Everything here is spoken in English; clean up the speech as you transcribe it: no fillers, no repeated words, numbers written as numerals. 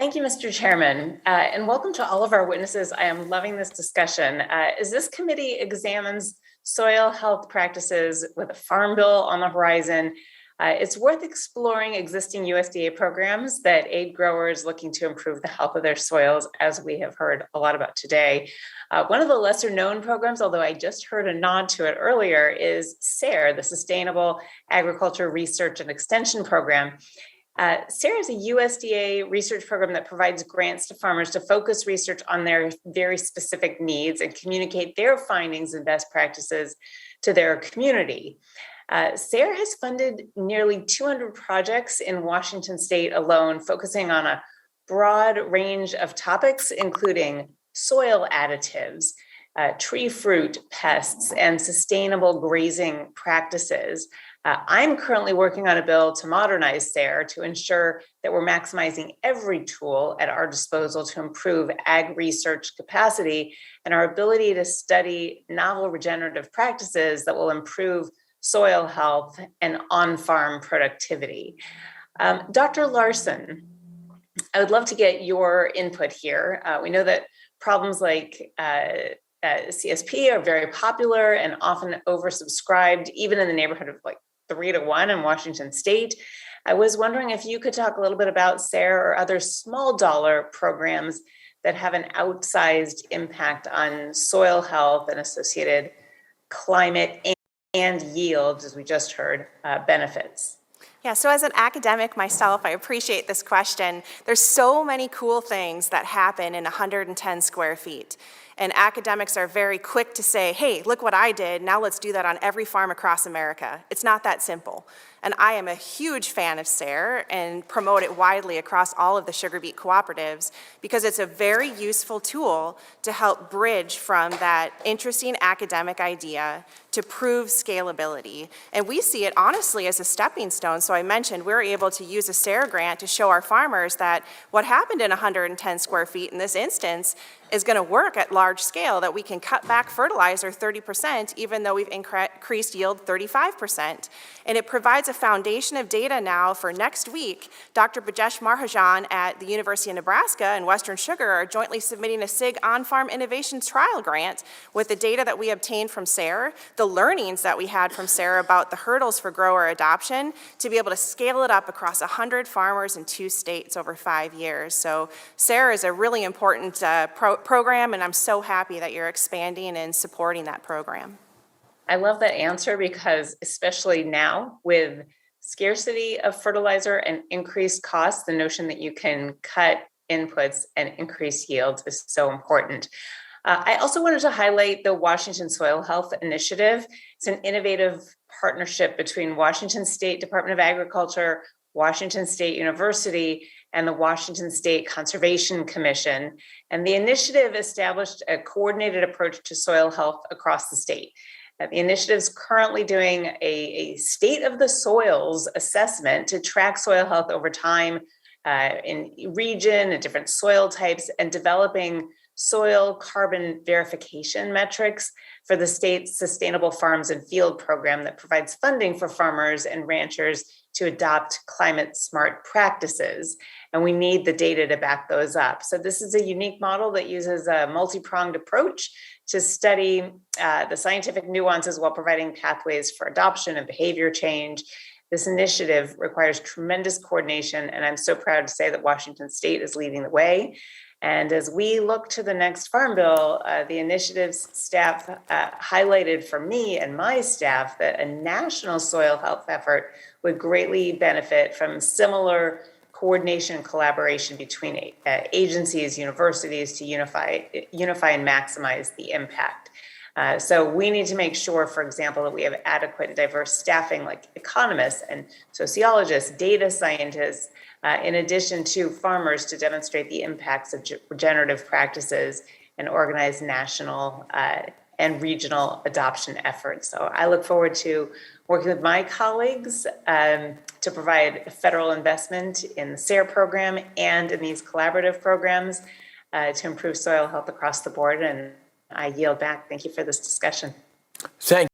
Thank you, Mr. Chairman, and welcome to all of our witnesses. I am loving this discussion. As this committee examines soil health practices with a farm bill on the horizon, it's worth exploring existing USDA programs that aid growers looking to improve the health of their soils, as we have heard a lot about today. One of the lesser known programs, although I just heard a nod to it earlier, is SARE, the Sustainable Agriculture Research and Extension Program. SARE is a USDA research program that provides grants to farmers to focus research on their very specific needs and communicate their findings and best practices to their community. SARE has funded nearly 200 projects in Washington state alone, focusing on a broad range of topics, including soil additives, tree fruit pests, and sustainable grazing practices. I'm currently working on a bill to modernize SARE to ensure that we're maximizing every tool at our disposal to improve ag research capacity and our ability to study novel regenerative practices that will improve soil health and on-farm productivity. Dr. Larson, I would love to get your input here. We know that problems like CSP are very popular and often oversubscribed, even in the neighborhood of like 3-1 in Washington state. I was wondering if you could talk a little bit about SARE or other small dollar programs that have an outsized impact on soil health and associated climate and yields, as we just heard, benefits. Yeah, so as an academic myself, I appreciate this question. There's so many cool things that happen in 110 square feet. And academics are very quick to say, hey, look what I did, now let's do that on every farm across America. It's not that simple. And I am a huge fan of SARE and promote it widely across all of the sugar beet cooperatives because it's a very useful tool to help bridge from that interesting academic idea to prove scalability. And we see it honestly as a stepping stone. So I mentioned we're able to use a SARE grant to show our farmers that what happened in 110 square feet in this instance is going to work at large scale, that we can cut back fertilizer 30% even though we've increased yield 35%. And it provides a foundation of data now for next week. Dr. Bajesh Marhajan at the University of Nebraska and Western Sugar are jointly submitting a SIG on-farm innovation trial grant with the data that we obtained from SARE, the learnings that we had from SARE about the hurdles for grower adoption, to be able to scale it up across 100 farmers in 2 states over 5 years. So SARE is a really important program, and I'm so happy that you're expanding and supporting that program. I love that answer because especially now with scarcity of fertilizer and increased costs, the notion that you can cut inputs and increase yields is so important. I also wanted to highlight the Washington Soil Health Initiative. It's an innovative partnership between Washington State Department of Agriculture, Washington State University, and the Washington State Conservation Commission. And the initiative established a coordinated approach to soil health across the state. The initiative is currently doing a state of the soils assessment to track soil health over time in region and different soil types, and developing soil carbon verification metrics for the state's Sustainable Farms and Field program that provides funding for farmers and ranchers to adopt climate smart practices. And we need the data to back those up. So this is a unique model that uses a multi-pronged approach to study the scientific nuances while providing pathways for adoption and behavior change. This initiative requires tremendous coordination, and I'm so proud to say that Washington State is leading the way. And as we look to the next Farm Bill, the initiative's staff highlighted for me and my staff that a national soil health effort would greatly benefit from similar coordination and collaboration between agencies, universities to unify and maximize the impact. So we need to make sure, for example, that we have adequate and diverse staffing like economists and sociologists, data scientists, in addition to farmers, to demonstrate the impacts of regenerative practices and organize national and regional adoption efforts. So I look forward to working with my colleagues to provide federal investment in the SARE program and in these collaborative programs to improve soil health across the board. And I yield back. Thank you for this discussion. Thank